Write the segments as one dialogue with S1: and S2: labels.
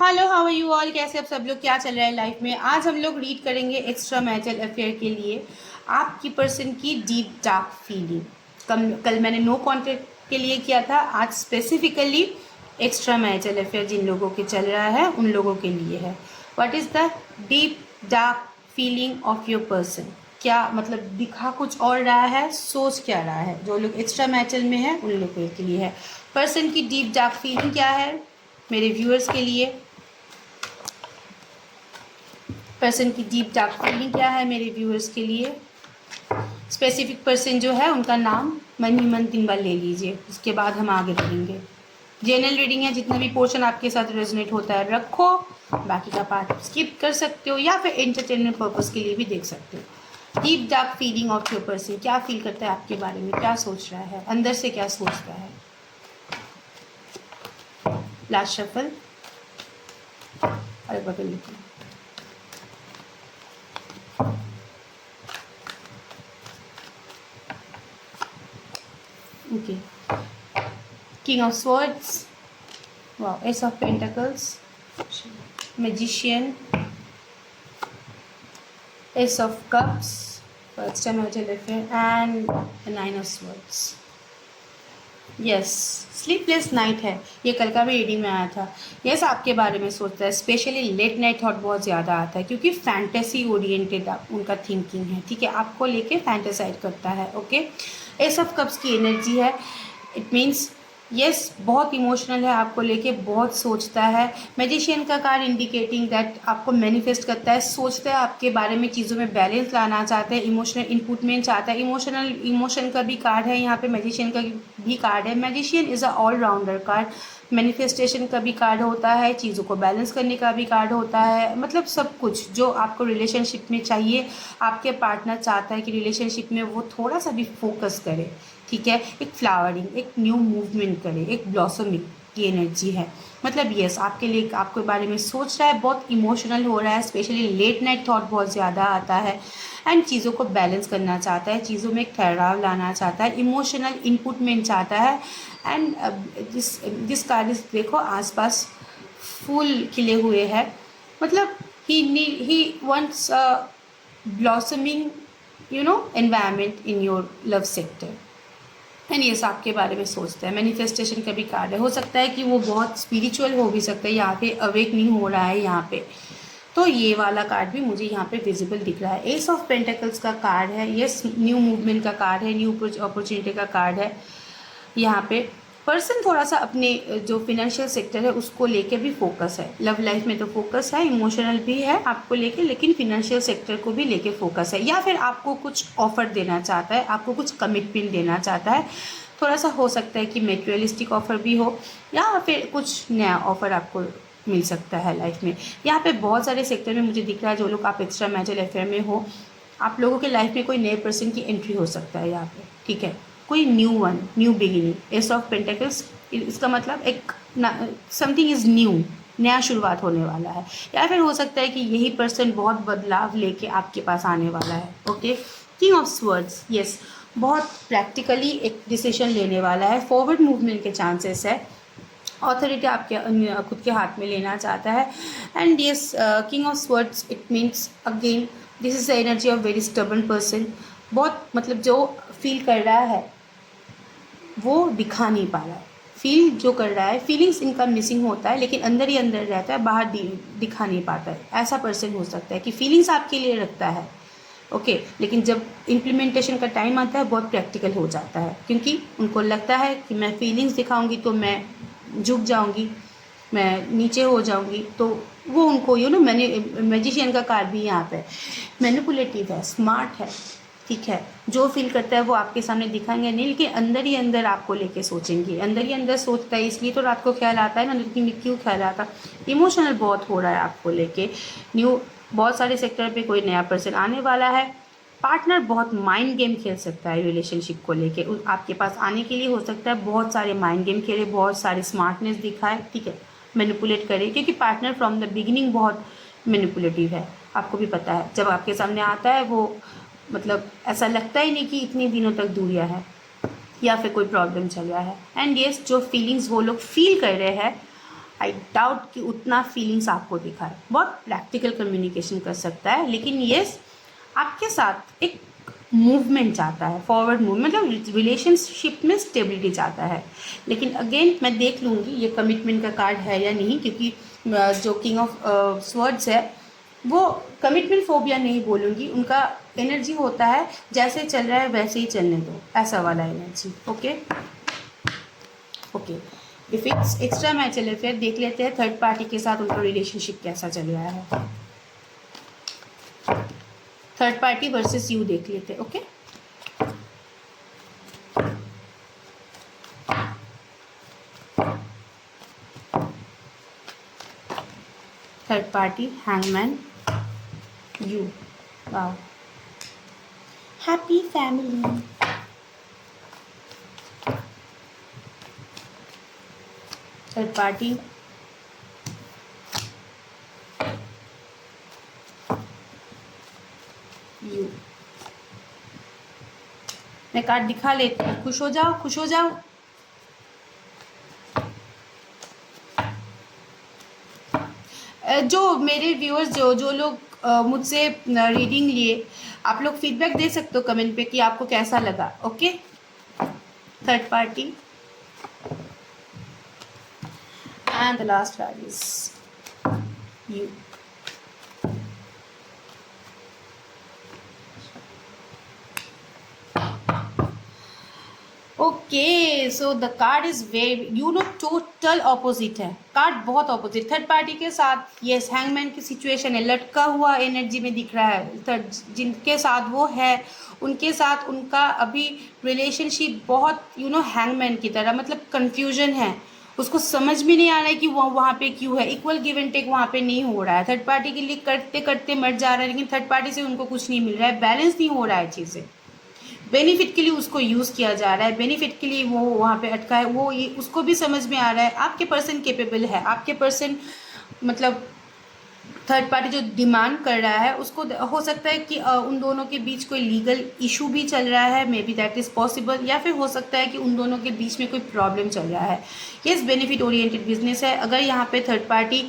S1: Hello, how are you all? कैसे आप सब लोग? क्या चल रहा है लाइफ में? आज हम लोग रीड करेंगे एक्स्ट्रा मैरिटल अफेयर के लिए आपकी पर्सन की डीप डार्क फीलिंग। कल मैंने नो कॉन्टेक्ट के लिए किया था, आज स्पेसिफिकली एक्स्ट्रा मैरिटल अफेयर जिन लोगों के चल रहा है उन लोगों के लिए है। What is the deep dark feeling of your person? क्या मतलब दिखा कुछ और रहा है, सोच क्या रहा है? जो लोग एक्स्ट्रा मैरिटल में है उन लोगों के लिए है। पर्सन की डीप डार्क फीलिंग क्या है मेरे व्यूअर्स के लिए? पर्सन की डीप डार्क फीलिंग क्या है मेरे व्यूअर्स के लिए? स्पेसिफिक पर्सन जो है उनका नाम मन ही मन 3 बार ले लीजिए, उसके बाद हम आगे बढ़ेंगे। जनरल रीडिंग है, जितना भी पोर्शन आपके साथ रेजोनेट होता है रखो, बाकी का पार्ट स्किप कर सकते हो या फिर एंटरटेनमेंट पर्पस के लिए भी देख सकते हो। Deep dark feeling of your person, क्या फील करता है आपके बारे में, क्या सोच रहा है, अंदर से क्या सोचता है? Last shuffle. अरे बगल लिखो। Okay. King of Swords. Wow. Ace of Pentacles. Magician. Ace of Cups. First time marital affair. And the Nine of Swords. Yes, sleepless night है, ये कल का भी रीडिंग में आया था। यस, आपके बारे में सोचता है, स्पेशली लेट नाइट थॉट बहुत ज़्यादा आता है क्योंकि फैंटेसी ओरिएंटेड उनका थिंकिंग है, ठीक है, आपको लेके फैंटेसाइज करता है। ओके, एस ऑफ कप्स की एनर्जी है, इट मीन्स यस बहुत इमोशनल है, आपको लेके बहुत सोचता है। मैजिशियन का कार्ड इंडिकेटिंग दैट आपको मैनिफेस्ट करता है, सोचता है आपके बारे में, चीज़ों में बैलेंस लाना चाहता है, इमोशनल इनपुट में चाहता है। इमोशन का भी कार्ड है यहाँ पे, मैजिशियन का भी कार्ड है। Magician is a all rounder card, manifestation का भी कार्ड होता है, चीज़ों को बैलेंस करने का भी कार्ड होता है, मतलब सब कुछ जो आपको रिलेशनशिप में चाहिए, आपके पार्टनर चाहता है कि रिलेशनशिप में वो थोड़ा सा भी फोकस करे, ठीक है, एक फ्लावरिंग, एक न्यू मूवमेंट करे, एक ब्लॉसमिंग की एनर्जी है। मतलब यस, आपके लिए, आपके बारे में सोच रहा है, बहुत इमोशनल हो रहा है, स्पेशली लेट नाइट थॉट बहुत ज़्यादा आता है एंड चीज़ों को बैलेंस करना चाहता है, चीज़ों में एक ठहराव लाना चाहता है, इमोशनल इनपुट में चाहता है। एंड जिस कार्य देखो आसपास फूल खिले हुए हैं, मतलब he wants blossoming environment in your love sector. And ये आपके बारे में सोचता है। मैनिफेस्टेशन का भी कार्ड है, हो सकता है कि वो बहुत स्पिरिचुअल हो भी सकता है, यहाँ पे अवेक नहीं हो रहा है यहाँ पे, तो ये वाला कार्ड भी मुझे यहाँ पे विजिबल दिख रहा है। एस ऑफ पेंटिकल्स का कार्ड है, यस न्यू मूवमेंट का कार्ड है, न्यू अपॉर्चुनिटी का कार्ड है। यहाँ पे पर्सन थोड़ा सा अपने जो फिनेंशियल सेक्टर है उसको लेके भी फोकस है, लव लाइफ में तो फोकस है, इमोशनल भी है आपको लेके, लेकिन फिनेंशियल सेक्टर को भी लेके फोकस है, या फिर आपको कुछ ऑफर देना चाहता है, आपको कुछ कमिटमेंट देना चाहता है। थोड़ा सा हो सकता है कि मेटेरियलिस्टिक ऑफर भी हो या फिर कुछ नया ऑफर आपको मिल सकता है लाइफ में। यहाँ पे बहुत सारे सेक्टर में मुझे दिख रहा है, जो लोग आप एक्स्ट्रा मैरिटल अफेयर में हो, आप लोगों के लाइफ में कोई नए पर्सन की एंट्री हो सकता है यहाँ पे, ठीक है, कोई new beginning. S of pentacles, इसका मतलब एक समथिंग इज़ न्यू, नया शुरुआत होने वाला है, या फिर हो सकता है कि यही पर्सन बहुत बदलाव लेके आपके पास आने वाला है। Okay, king of swords, yes बहुत प्रैक्टिकली एक डिसीजन लेने वाला है, फॉरवर्ड मूवमेंट के चांसेस है, ऑथोरिटी आपके खुद के हाथ में लेना चाहता है। And yes, king of swords it means again this is the energy of very stubborn person. बहुत मतलब जो फील कर रहा है वो दिखा नहीं पा रहा है, फील जो कर रहा है, फीलिंग्स इनका मिसिंग होता है, लेकिन अंदर ही अंदर रहता है, बाहर दिखा नहीं पाता है। ऐसा पर्सन हो सकता है कि फीलिंग्स आपके लिए रखता है, ओके, लेकिन जब इम्प्लीमेंटेशन का टाइम आता है बहुत प्रैक्टिकल हो जाता है, क्योंकि उनको लगता है कि मैं फीलिंग्स दिखाऊंगी तो मैं झुक जाऊंगी, मैं नीचे हो जाऊंगी, तो वो उनको मैंने मैजिशियन का कार्ड भी यहाँ पे मैनिपुलेटिव है, स्मार्ट है, ठीक है, जो फील करता है वो आपके सामने दिखाएंगे नहीं, लेकिन अंदर ही अंदर आपको लेके सोचेंगे, अंदर ही अंदर सोचता है, इसलिए तो रात को ख्याल आता है ना, लेकिन क्यों ख्याल आता, इमोशनल बहुत हो रहा है आपको लेके। न्यू बहुत सारे सेक्टर पे कोई नया पर्सन आने वाला है, पार्टनर बहुत माइंड गेम खेल सकता है रिलेशनशिप को लेके, आपके पास आने के लिए हो सकता है बहुत सारे माइंड गेम खेले, बहुत सारी स्मार्टनेस दिखाए, ठीक है, मैनिपुलेट करे, क्योंकि पार्टनर फ्रॉम द बिगिनिंग बहुत मैनिपुलेटिव है, आपको भी पता है, जब आपके सामने आता है वो मतलब ऐसा लगता ही नहीं कि इतने दिनों तक दूरियां है या फिर कोई प्रॉब्लम चल रहा है। एंड येस, जो फीलिंग्स वो लोग फील कर रहे हैं आई डाउट कि उतना फीलिंग्स आपको दिखाए, बहुत प्रैक्टिकल कम्युनिकेशन कर सकता है, लेकिन येस आपके साथ एक मूवमेंट चाहता है, फॉरवर्ड मूवमेंट, मतलब रिलेशनशिप में स्टेबिलिटी चाहता है। लेकिन अगेन मैं देख लूँगी ये कमिटमेंट का कार्ड है या नहीं, क्योंकि जो किंग ऑफ स्वर्ड्स है वो कमिटमेंट फोबिया नहीं बोलूँगी, उनका एनर्जी होता है जैसे चल रहा है वैसे ही चलने दो, ऐसा वाला energy. Okay okay, if it's extra marital affair देख लेते हैं थर्ड पार्टी के साथ उनका रिलेशनशिप कैसा चल रहा है। थर्ड पार्टी वर्सेस यू देख लेते हैं। Okay third party, hangman, you, wow, happy family. Third party, you. मैं कार्ड दिखा लेती हूँ, खुश हो जाओ, खुश हो जाओ। जो मेरे व्यूअर्स जो लोग मुझसे रीडिंग लिए, आप लोग फीडबैक दे सकते हो कमेंट पे कि आपको कैसा लगा। Okay third party and the last card is you. Okay so the card is very total opposite है, कार्ड बहुत ऑपोजिट। थर्ड पार्टी के साथ यस हैंगमैन की सिचुएशन है, लटका हुआ एनर्जी में दिख रहा है। थर्ड जिनके साथ वो है उनके साथ उनका अभी रिलेशनशिप बहुत हैंगमैन की तरह, मतलब कंफ्यूजन है, उसको समझ में नहीं आ रहा है कि वो वहाँ पे क्यों है, इक्वल गिव एंड टेक वहाँ पे नहीं हो रहा है। थर्ड पार्टी के लिए करते करते मर जा रहा है, लेकिन थर्ड पार्टी से उनको कुछ नहीं मिल रहा है, बैलेंस नहीं हो रहा है चीज़ें। बेनिफिट के लिए उसको यूज़ किया जा रहा है, बेनिफिट के लिए वो वहाँ पे अटका है, वो ये उसको भी समझ में आ रहा है आपके पर्सन केपेबल है, आपके पर्सन मतलब थर्ड पार्टी जो डिमांड कर रहा है उसको हो सकता है कि उन दोनों के बीच कोई लीगल इशू भी चल रहा है, may be that is possible, या फिर हो सकता है कि उन दोनों के बीच में कोई प्रॉब्लम चल रहा है। यस बेनिफिट ओरिएंटेड बिजनेस है। अगर यहाँ पे थर्ड पार्टी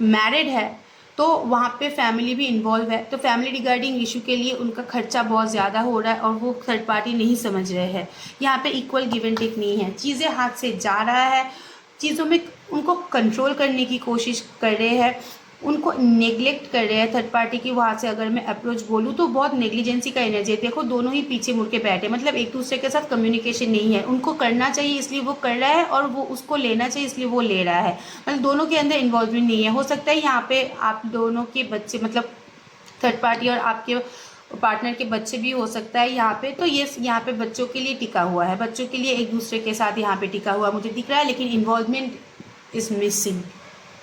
S1: मैरिड है तो वहाँ पे फैमिली भी इन्वॉल्व है, तो फैमिली रिगार्डिंग इशू के लिए उनका खर्चा बहुत ज़्यादा हो रहा है और वो थर्ड पार्टी नहीं समझ रहे हैं। यहाँ पे इक्वल गिव एंड टेक नहीं है, चीज़ें हाथ से जा रहा है, चीज़ों में उनको कंट्रोल करने की कोशिश कर रहे हैं, उनको नेग्लेक्ट कर रहे हैं थर्ड पार्टी की। वहाँ से अगर मैं अप्रोच बोलूँ तो बहुत नेग्लिजेंसी का एनर्जी है। देखो दोनों ही पीछे मुड़ के बैठे, मतलब एक दूसरे के साथ कम्युनिकेशन नहीं है, उनको करना चाहिए इसलिए वो कर रहा है और वो उसको लेना चाहिए इसलिए वो ले रहा है, मतलब दोनों के अंदर इन्वॉल्वमेंट नहीं है। हो सकता है यहाँ पे आप दोनों के बच्चे, मतलब थर्ड पार्टी और आपके पार्टनर के बच्चे भी हो सकता है यहाँ पे, तो ये यहाँ पे बच्चों के लिए टिका हुआ है, बच्चों के लिए एक दूसरे के साथ यहाँ पे टिका हुआ मुझे दिख रहा है, लेकिन इन्वॉल्वमेंट इज मिसिंग,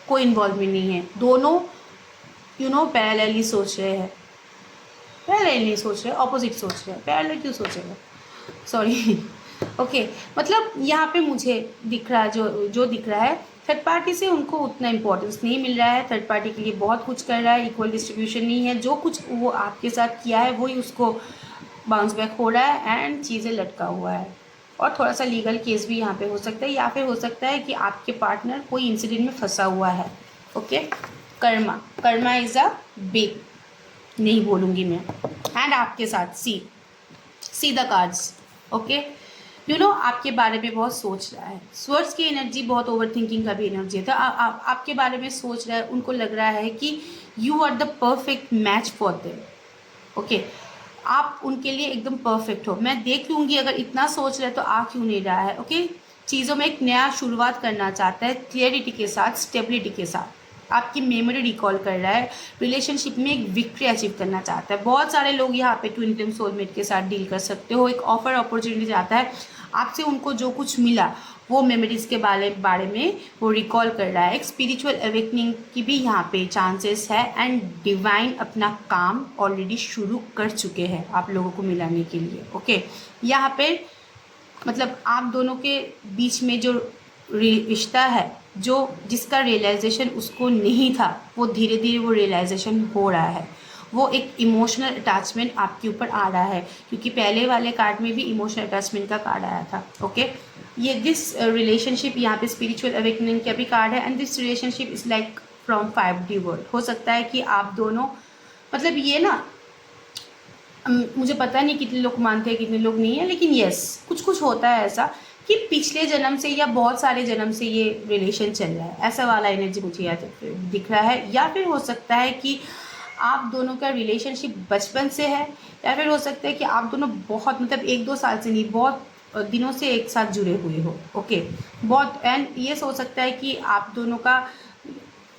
S1: कोई इन्वॉल्वमेंट नहीं है। दोनों पैरेलली सोच रहे हैं, पैरेलल नहीं सोच रहे, ऑपोजिट सोच रहे हैं, पैरेलल क्यों सोचेगा, सॉरी ओके मतलब यहाँ पे मुझे दिख रहा है जो दिख रहा है थर्ड पार्टी से उनको उतना इम्पोर्टेंस नहीं मिल रहा है, थर्ड पार्टी के लिए बहुत कुछ कर रहा है, इक्वल डिस्ट्रीब्यूशन नहीं है, जो कुछ वो आपके साथ किया है वही उसको बाउंस बैक हो रहा है एंड चीज़ें लटका हुआ है। और थोड़ा सा लीगल केस भी यहाँ पे हो सकता है, या फिर हो सकता है कि आपके पार्टनर कोई इंसिडेंट में फंसा हुआ है। Okay Karma is a big, नहीं बोलूँगी मैं। एंड आपके साथ सी द कार्ड्स। ओके आपके बारे में बहुत सोच रहा है, स्वर्ड्स की एनर्जी बहुत ओवर थिंकिंग का भी एनर्जी है, तो आपके बारे में सोच रहा है, उनको लग रहा है कि you are the perfect match for them. Okay आप उनके लिए एकदम परफेक्ट हो। मैं देख लूँगी अगर इतना सोच रहा है तो आ क्यों नहीं रहा है। ओके चीज़ों में एक नया शुरुआत करना चाहता है, क्लियरिटी के साथ, स्टेबिलिटी के साथ, आपकी मेमोरी रिकॉल कर रहा है, रिलेशनशिप में एक विक्ट्री अचीव करना चाहता है। बहुत सारे लोग यहाँ पे ट्विन फ्लेम सोलमेट के साथ डील कर सकते हो, एक ऑफर अपॉर्चुनिटी चाहता है आपसे, उनको जो कुछ मिला वो मेमोरीज के बारे में वो रिकॉल कर रहा है। एक स्पिरिचुअल अवेकनिंग की भी यहाँ पे चांसेस है एंड डिवाइन अपना काम ऑलरेडी शुरू कर चुके हैं आप लोगों को मिलाने के लिए। ओके यहाँ पे मतलब आप दोनों के बीच में जो रिश्ता है, जिसका रियलाइजेशन उसको नहीं था, वो धीरे धीरे वो रियलाइजेशन हो रहा है। वो एक इमोशनल अटैचमेंट आपके ऊपर आ रहा है, क्योंकि पहले वाले कार्ड में भी इमोशनल अटैचमेंट का कार्ड आया था। ओके, ये दिस रिलेशनशिप, यहाँ पे स्पिरिचुअल अवेकनिंग का भी कार्ड है, and this relationship is like from 5D world. हो सकता है कि आप दोनों, मतलब ये ना, मुझे पता नहीं कितने लोग मानते हैं कितने लोग नहीं है, लेकिन यस, कुछ कुछ होता है ऐसा कि पिछले जन्म से या बहुत सारे जन्म से ये रिलेशन चल रहा है, ऐसा वाला एनर्जी मुझे यहाँ दिख रहा है। या फिर हो सकता है कि आप दोनों का रिलेशनशिप बचपन से है, या फिर हो सकता है कि आप दोनों बहुत, मतलब 1-2 साल से नहीं, बहुत दिनों से एक साथ जुड़े हुए हो। ओके, बहुत, एंड ये हो सकता है कि आप दोनों का,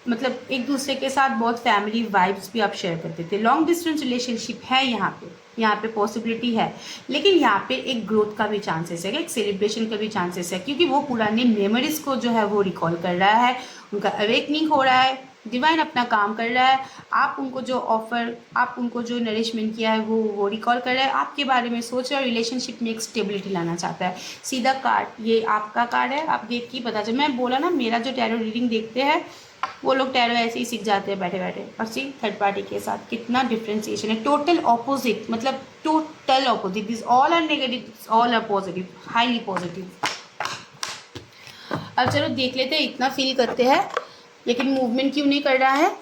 S1: मतलब एक दूसरे के साथ बहुत फैमिली वाइब्स भी आप शेयर करते थे। लॉन्ग डिस्टेंस रिलेशनशिप है यहाँ पे पॉसिबिलिटी है, लेकिन यहाँ पे एक ग्रोथ का भी चांसेस है, एक सेलिब्रेशन का भी चांसेस है, क्योंकि वो पुरानी मेमोरीज को जो है वो रिकॉल कर रहा है, उनका अवेकनिंग हो रहा है, डिवाइन अपना काम कर रहा है। आप उनको जो ऑफर, आप उनको जो नरिशमेंट किया है वो रिकॉल कर रहा है, आपके बारे में सोच रहा है, रिलेशनशिप में एक स्टेबिलिटी लाना चाहता है। सीधा कार्ड, ये आपका कार्ड है, आप देख के पता चल, मैं बोला ना, मेरा जो टैरो रीडिंग देखते हैं वो लोग टैरो ऐसे ही सीख जाते हैं बैठे बैठे, और सी थर्ड पार्टी के साथ कितना डिफ्रेंसिएशन है, टोटल ऑपोजिट, मतलब total opposite, this all are negative, all are positive, highly positive. अब चलो देख लेते हैं, इतना फील करते हैं, लेकिन मूवमेंट क्यों नहीं कर रहा है,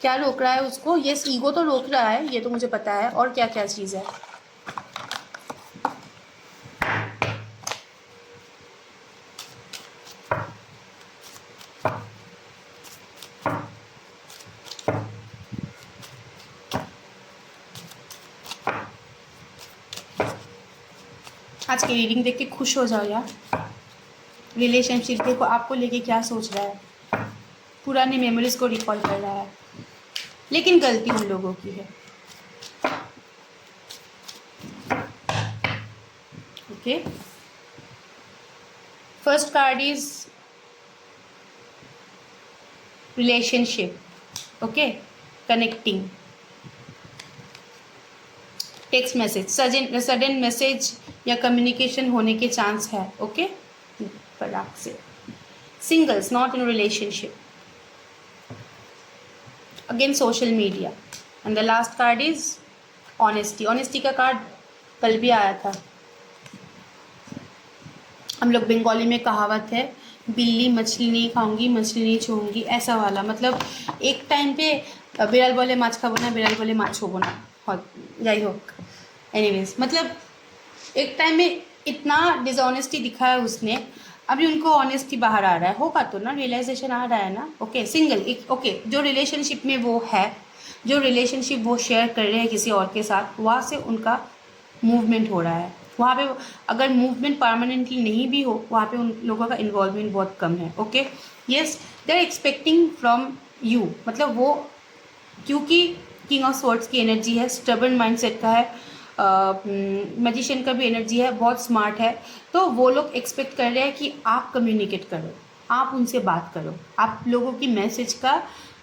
S1: क्या रोक रहा है उसको? ये ईगो तो रोक रहा है, ये तो मुझे पता है, और क्या क्या चीज़ है। आज की रीडिंग देख के खुश हो जाओ यार। रिलेशनशिप देखो आपको लेके क्या सोच रहा है, पुरानी मेमोरीज को रिकॉल कर रहा है, लेकिन गलती उन लोगों की है। Okay, first card is relationship. Okay, connecting, text message, sudden message या कम्युनिकेशन होने के चांस है। ओके, फटाक से। Singles, not in relationship, again social media, and the last card is honesty. Honesty का कार्ड कल भी आया था। हम लोग बंगाली में कहावत है, बिल्ली मछली नहीं खाऊंगी, मछली नहीं छूंगी, ऐसा वाला, मतलब एक टाइम पे बिड़ाल बोले माछ खाबो ना, बिड़ाल बोले माछ छोबो ना, যাই হোক, एनीवेज, मतलब एक टाइम में इतना डिसऑनेस्टी दिखाया उसने, अभी उनको ऑनेस्टी बाहर आ रहा है, होगा तो ना, रियलाइजेशन आ रहा है ना। ओके, सिंगल, ओके, जो रिलेशनशिप में वो है, जो रिलेशनशिप वो शेयर कर रहे हैं किसी और के साथ, वहाँ से उनका मूवमेंट हो रहा है। वहाँ पे अगर मूवमेंट परमानेंटली नहीं भी हो, वहाँ पे उन लोगों का इन्वॉल्वमेंट बहुत कम है। Okay, yes, they are expecting from you, मतलब वो, क्योंकि किंग ऑफ स्वॉर्ड्स की एनर्जी है, स्टबर्न माइंडसेट का है, मैजिशियन का भी एनर्जी है, बहुत स्मार्ट है, तो वो लोग एक्सपेक्ट कर रहे हैं कि आप कम्युनिकेट करो, आप उनसे बात करो, आप लोगों की मैसेज का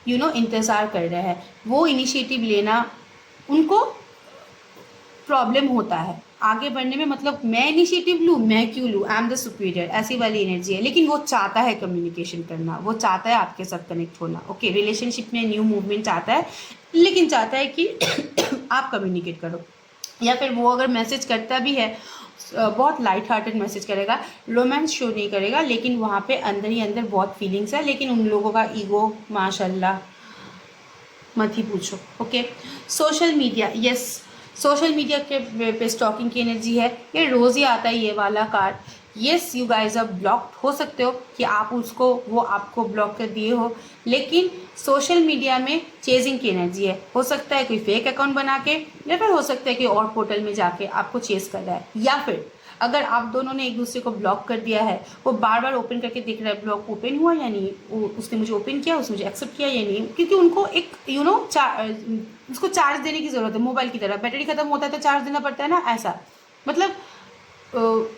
S1: इंतज़ार कर रहे हैं। वो इनिशिएटिव लेना उनको प्रॉब्लम होता है आगे बढ़ने में, मतलब मैं इनिशिएटिव लूँ, मैं क्यों लूँ, आई एम द सुपीरियर, ऐसी वाली एनर्जी है, लेकिन वो चाहता है कम्युनिकेशन करना, वो चाहता है आपके साथ कनेक्ट होना। ओके, रिलेशनशिप में न्यू मूवमेंट चाहता है, लेकिन चाहता है कि आप कम्युनिकेट करो, या फिर वो अगर मैसेज करता भी है बहुत लाइट हार्टेड मैसेज करेगा, रोमांस शो नहीं करेगा, लेकिन वहाँ पे अंदर ही अंदर बहुत फीलिंग्स है, लेकिन उन लोगों का ईगो माशाल्लाह मत ही पूछो। Okay, social media, yes, social media के पे स्टॉकिंग की एनर्जी है, ये रोज़ ही आता है ये वाला card. Yes, you guys are blocked, हो सकते हो कि आप उसको, वो आपको ब्लॉक कर दिए हो, लेकिन सोशल मीडिया में चेजिंग की एनर्जी है। हो सकता है कोई फेक अकाउंट बना के, या फिर हो सकता है कि और पोर्टल में जाके आपको चेज कर रहा है, या फिर अगर आप दोनों ने एक दूसरे को ब्लॉक कर दिया है, वो बार बार ओपन करके देख रहा है, ब्लॉक ओपन हुआ या नहीं, उसने मुझे ओपन किया, उसने मुझे एक्सेप्ट किया या नहीं, क्योंकि उनको एक उसको चार्ज देने की ज़रूरत है, मोबाइल की तरह, बैटरी खत्म होता है तो चार्ज देना पड़ता है ना, ऐसा, मतलब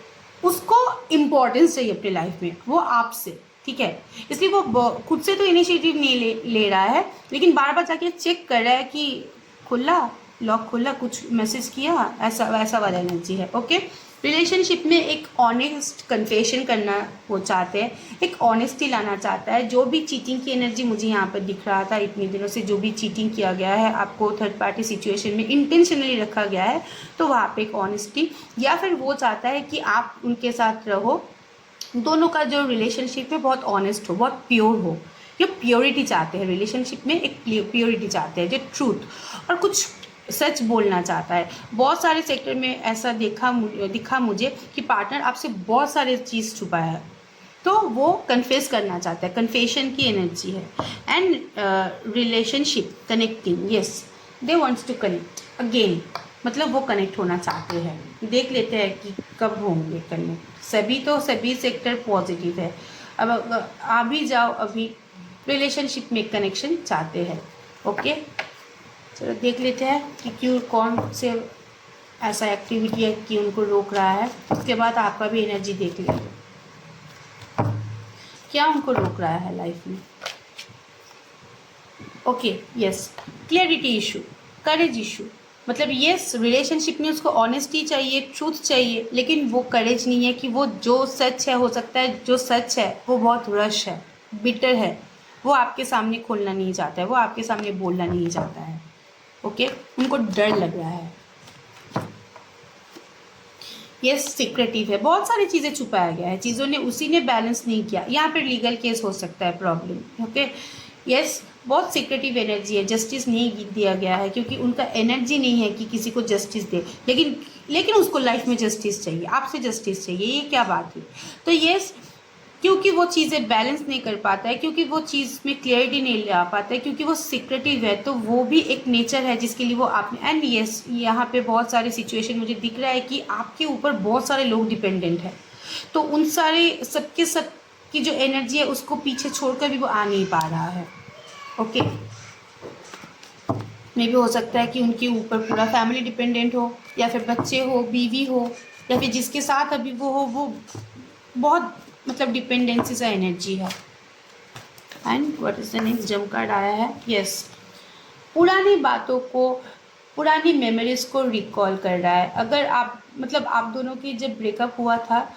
S1: उसको इम्पोर्टेंस चाहिए अपनी लाइफ में, वो आपसे, ठीक है, इसलिए वो खुद से तो इनिशिएटिव नहीं ले रहा है, लेकिन बार बार जाके चेक कर रहा है कि खुला, लॉक खुला, कुछ मैसेज किया, ऐसा वैसा वाला एनर्जी है। ओके, रिलेशनशिप में एक ऑनेस्ट कन्फेशन करना वो चाहते हैं, एक ऑनेस्टी लाना चाहता है। जो भी चीटिंग की एनर्जी मुझे यहाँ पर दिख रहा था इतने दिनों से, जो भी चीटिंग किया गया है, आपको थर्ड पार्टी सिचुएशन में इंटेंशनली रखा गया है, तो वहाँ पे एक ऑनेस्टी, या फिर वो चाहता है कि आप उनके साथ रहो, दोनों का जो रिलेशनशिप है बहुत ऑनेस्ट हो, बहुत प्योर हो। ये प्योरिटी चाहते हैं रिलेशनशिप में, एक प्योरिटी चाहते हैं, जो ट्रूथ और कुछ सच बोलना चाहता है। बहुत सारे सेक्टर में ऐसा दिखा मुझे कि पार्टनर आपसे बहुत सारे चीज़ छुपाया है, तो वो कन्फेस करना चाहता है, कन्फेशन की एनर्जी है। And relationship connecting, yes, they wants to connect again, मतलब वो कनेक्ट होना चाहते हैं। देख लेते हैं कि कब होंगे कनेक्ट। सभी सेक्टर पॉजिटिव है। अब आ भी जाओ, अभी रिलेशनशिप में कनेक्शन चाहते हैं। ओके, चलो देख लेते हैं कि क्यों, कौन से ऐसा एक्टिविटी है कि उनको रोक रहा है। उसके बाद आपका भी एनर्जी देख लेंगे, क्या उनको रोक रहा है लाइफ में। ओके, यस, क्लियरिटी इशू, करेज इशू, मतलब यस, रिलेशनशिप में उसको ऑनेस्टी चाहिए, ट्रूथ चाहिए, लेकिन वो करेज नहीं है कि वो जो सच है, हो सकता है जो सच है वो बहुत रश है, बिटर है, वो आपके सामने खोलना नहीं चाहता है, वो आपके सामने बोलना नहीं चाहता है। ओके, उनको डर लग रहा है। यस, सिक्रेटिव है, बहुत सारी चीज़ें छुपाया गया है, चीज़ों ने उसी ने बैलेंस नहीं किया। यहाँ पर लीगल केस हो सकता है प्रॉब्लम। ओके, यस, बहुत सिक्रेटिव एनर्जी है, जस्टिस नहीं दिया गया है, क्योंकि उनका एनर्जी नहीं है कि किसी को जस्टिस दे, लेकिन उसको लाइफ में जस्टिस चाहिए, आपसे जस्टिस चाहिए। ये क्या बात है? तो यस, क्योंकि वो चीज़ें बैलेंस नहीं कर पाता है, क्योंकि वो चीज़ में क्लियरिटी नहीं ला पाता है, क्योंकि वो सिक्रेटिव है, तो वो भी एक नेचर है जिसके लिए वो आपने। एंड यस, यहाँ पे बहुत सारी सिचुएशन मुझे दिख रहा है कि आपके ऊपर बहुत सारे लोग डिपेंडेंट हैं, तो उन सारे सबके सब की जो एनर्जी है उसको पीछे छोड़कर भी वो आ नहीं पा रहा है। ओके, मे भी हो सकता है कि उनके ऊपर पूरा फैमिली डिपेंडेंट हो, या फिर बच्चे हो, बीवी हो, या फिर जिसके साथ अभी वो हो, वो बहुत मतलब डिपेंडेंसी सा एनर्जी है। And what is the next जम कार्ड आया है? यस, पुरानी बातों को, पुरानी मेमोरीज को रिकॉल कर रहा है। अगर आप मतलब आप दोनों की जब ब्रेकअप हुआ था,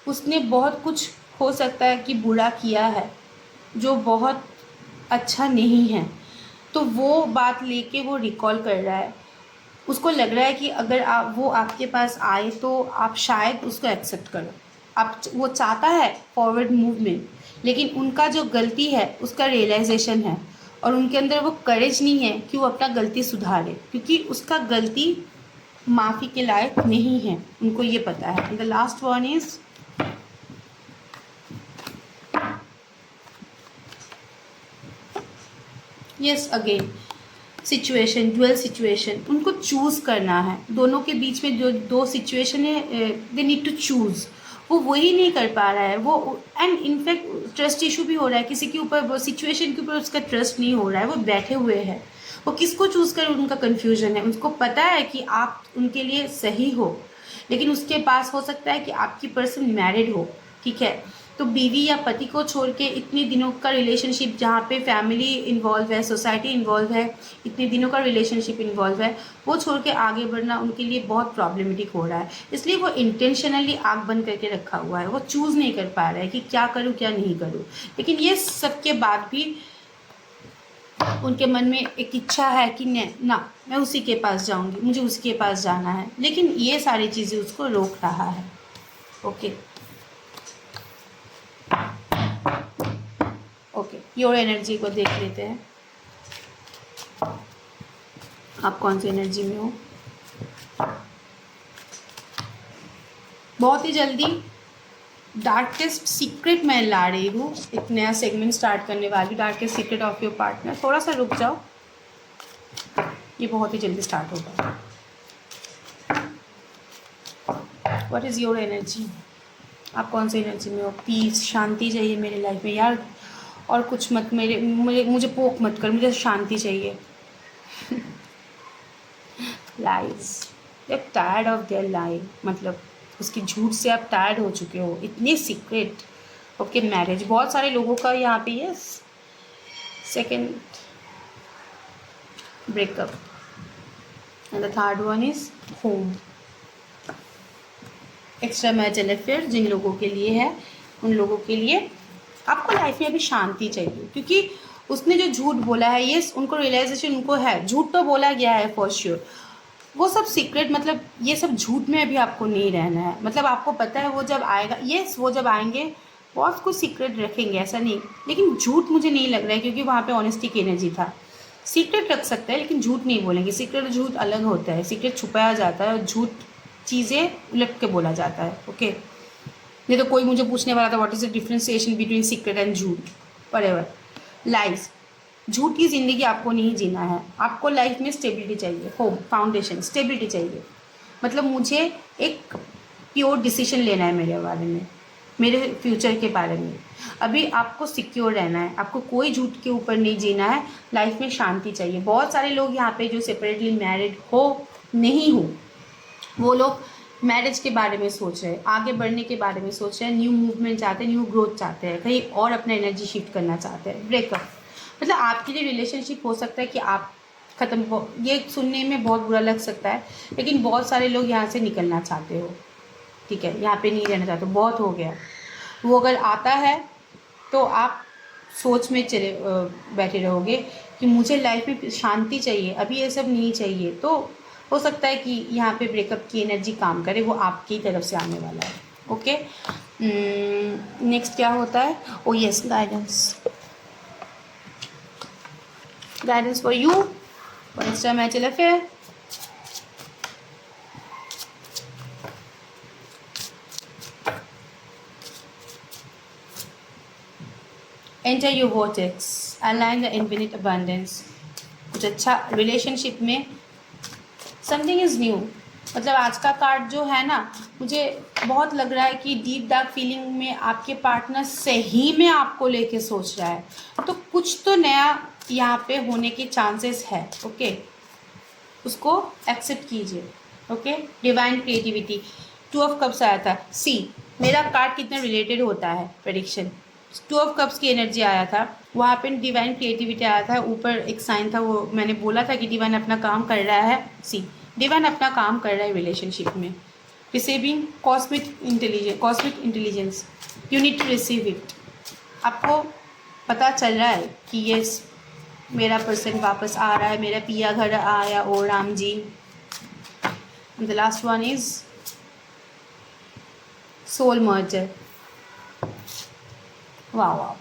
S1: उसने बहुत कुछ हो सकता है कि बुरा किया है, जो बहुत अच्छा नहीं है, तो वो बात लेके वो रिकॉल कर रहा है। उसको लग रहा है कि अगर वो आपके पास आए तो आप शायद उसको एक्सेप्ट करो। आप, वो चाहता है फॉरवर्ड मूवमेंट, लेकिन उनका जो गलती है उसका रियलाइजेशन है, और उनके अंदर वो करेज नहीं है कि वो अपना गलती सुधारे, क्योंकि उसका गलती माफ़ी के लायक नहीं है, उनको ये पता है। The last one is yes, again situation, dual situation, उनको चूज़ करना है। दोनों के बीच में जो दो सिचुएशन है, दे नीड टू चूज़, वो वही नहीं कर पा रहा है वो। एंड इनफैक्ट ट्रस्ट इशू भी हो रहा है, किसी के ऊपर, सिचुएशन के ऊपर उसका ट्रस्ट नहीं हो रहा है, वो बैठे हुए हैं, वो किसको चूज़ कर, उनका कन्फ्यूजन है। उनको पता है कि आप उनके लिए सही हो, लेकिन उसके पास हो सकता है कि आपकी पर्सन मैरिड हो, ठीक है, तो बीवी या पति को छोड़ के इतने दिनों का रिलेशनशिप, जहाँ पे फैमिली इन्वॉल्व है, सोसाइटी इन्वॉल्व है, इतने दिनों का रिलेशनशिप इन्वॉल्व है, वो छोड़ के आगे बढ़ना उनके लिए बहुत प्रॉब्लमेटिक हो रहा है। इसलिए वो इंटेंशनली आँख बंद करके रखा हुआ है, वो चूज़ नहीं कर पा रहा है कि क्या करूँ क्या नहीं करूँ। लेकिन ये सब के बाद भी उनके मन में एक इच्छा है कि ना, मैं उसी के पास जाऊंगी, मुझे उसके पास जाना है, लेकिन ये सारी चीज़ें उसको रोक रहा है। ओके, ओके, योर एनर्जी को देख लेते हैं, आप कौन सी एनर्जी में हो। बहुत ही जल्दी डार्केस्ट सीक्रेट मैं ला रही हूँ, एक नया सेगमेंट स्टार्ट करने वाली, darkest secret of your partner. थोड़ा सा रुक जाओ, ये बहुत ही जल्दी स्टार्ट होगा। What is your energy? आप कौन सी एनर्जी में हो? पीस, शांति चाहिए मेरे लाइफ में यार, और कुछ मत, मुझे पोक मत कर, मुझे शांति चाहिए। Lies, you are tired of their lie, मतलब उसकी झूठ से आप टायर्ड हो चुके हो, इतनी सीक्रेट। ओके, मैरिज, बहुत सारे लोगों का यहाँ पे yes, second breakup, and the third one is home. Extra marital affair जिन लोगों के लिए है, उन लोगों के लिए आपको लाइफ में अभी शांति चाहिए, क्योंकि उसने जो झूठ बोला है, ये उनको रियलाइजेशन उनको है, झूठ तो बोला गया है फॉर श्योर, वो सब सीक्रेट, मतलब ये सब झूठ में अभी आपको नहीं रहना है। मतलब आपको पता है वो जब आएगा, यस वो जब आएंगे बहुत कुछ सीक्रेट रखेंगे, ऐसा नहीं, लेकिन झूठ मुझे नहीं लग रहा है, क्योंकि वहाँ पे ऑनेस्टी की एनर्जी था। सीक्रेट रख सकता है लेकिन झूठ नहीं बोलेंगे, सीक्रेट और झूठ अलग होता है, सीक्रेट छुपाया जाता है और झूठ चीज़ें उलट के बोला जाता है। ओके, नहीं तो कोई मुझे पूछने वाला था what is the differentiation between secret and झूठ, वटेवर लाइज। झूठ की ज़िंदगी आपको नहीं जीना है, आपको लाइफ में स्टेबिलिटी चाहिए, होम फाउंडेशन स्टेबिलिटी चाहिए। मतलब मुझे एक प्योर डिसीजन लेना है मेरे बारे में, मेरे फ्यूचर के बारे में। अभी आपको सिक्योर रहना है, आपको कोई झूठ के ऊपर नहीं जीना है, लाइफ में शांति चाहिए। बहुत सारे लोग यहाँ पे जो सेपरेटली मैरिड हो नहीं हो, वो लोग मैरिज के बारे में सोच रहे हैं, आगे बढ़ने के बारे में सोच रहे हैं, न्यू मूवमेंट चाहते हैं, न्यू ग्रोथ चाहते हैं, कहीं और अपना एनर्जी शिफ्ट करना चाहते हैं। ब्रेकअप मतलब आपके लिए रिलेशनशिप हो सकता है कि आप ख़त्म हो, ये सुनने में बहुत बुरा लग सकता है, लेकिन बहुत सारे लोग यहाँ से निकलना चाहते हो, ठीक है, यहाँ पे नहीं रहना चाहते, बहुत हो गया। वो अगर आता है तो आप सोच में चले बैठे रहोगे कि मुझे लाइफ में शांति चाहिए, अभी ये सब नहीं चाहिए, तो हो सकता है कि यहाँ पे ब्रेकअप की एनर्जी काम करे, वो आपकी तरफ से आने वाला है। ओके, नेक्स्ट क्या होता है? ओ yes, guidance, guidance for you for extra marital affair. Enter your vortex, align the infinite abundance. कुछ अच्छा रिलेशनशिप में समथिंग इज़ न्यू। मतलब आज का कार्ड जो है ना, मुझे बहुत लग रहा है कि डीप डार्क फीलिंग में आपके पार्टनर सही में आपको लेके सोच रहा है, तो कुछ तो नया यहाँ पे होने के चांसेस है। ओके, उसको एक्सेप्ट कीजिए। Okay, divine creativity, 2 of cups आया था। सी मेरा कार्ड कितना रिलेटेड होता है प्रेडिक्शन, 2 ऑफ कप्स की एनर्जी आया था, वहाँ पे डिवाइन क्रिएटिविटी आया था, ऊपर एक साइन था, वो मैंने बोला था कि डिवाइन अपना काम कर रहा है। सी डिवाइन अपना काम कर रहा है रिलेशनशिप में, receiving cosmic intelligence, you need to receive it. आपको पता चल रहा है कि ये मेरा पर्सन वापस आ रहा है, मेरा पिया घर आया, ओ Ram ji. The last one is soul merger. वाह वाह,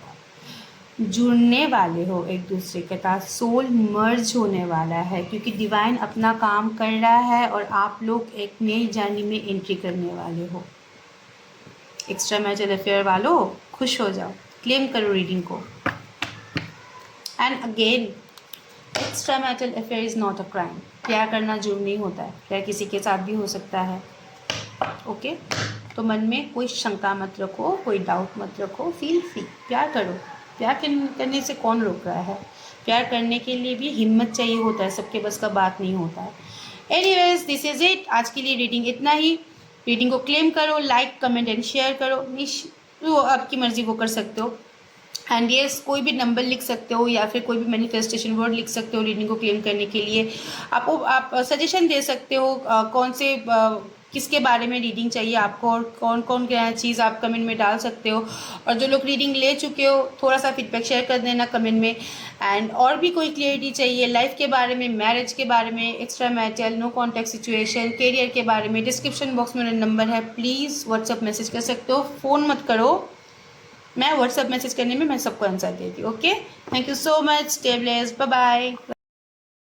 S1: जुड़ने वाले हो एक दूसरे के साथ, सोल मर्ज होने वाला है, क्योंकि डिवाइन अपना काम कर रहा है और आप लोग एक नई जर्नी में एंट्री करने वाले हो। एक्स्ट्रा मैरिटल अफेयर वालों खुश हो जाओ, क्लेम करो रीडिंग को। And again, extra marital affair is not a crime. प्यार करना जुर्म नहीं होता है, प्यार किसी के साथ भी हो सकता है। ओके, तो मन में कोई शंका मत रखो, कोई डाउट मत रखो, फील फ्री, प्यार करो। प्यार करने से कौन रोक रहा है? प्यार करने के लिए भी हिम्मत चाहिए होता है, सबके बस का बात नहीं होता है। एनीवेज, दिस इज़ इट, आज के लिए रीडिंग इतना ही। रीडिंग को क्लेम करो, लाइक कमेंट एंड शेयर करो, वो आपकी मर्ज़ी, वो कर सकते हो। एंड येस, कोई भी नंबर लिख सकते हो या फिर कोई भी मैनिफेस्टेशन वर्ड लिख सकते हो रीडिंग को क्लेम करने के लिए। आप सजेशन दे सकते हो कौन से किसके बारे में रीडिंग चाहिए आपको, और कौन कौन क्या चीज़ आप कमेंट में डाल सकते हो। और जो लोग रीडिंग ले चुके हो, थोड़ा सा फीडबैक शेयर कर देना कमेंट में। एंड और भी कोई क्लियरिटी चाहिए लाइफ के बारे में, मैरिज के बारे में, extra marital, no contact situation, career के बारे में, डिस्क्रिप्शन बॉक्स में नंबर है, प्लीज़ व्हाट्सअप मैसेज कर सकते हो, फ़ोन मत करो। मैं व्हाट्सअप मैसेज करने में मैं सबको आंसर देती हूँ। Okay, thank you so much, stay blessed, bye bye.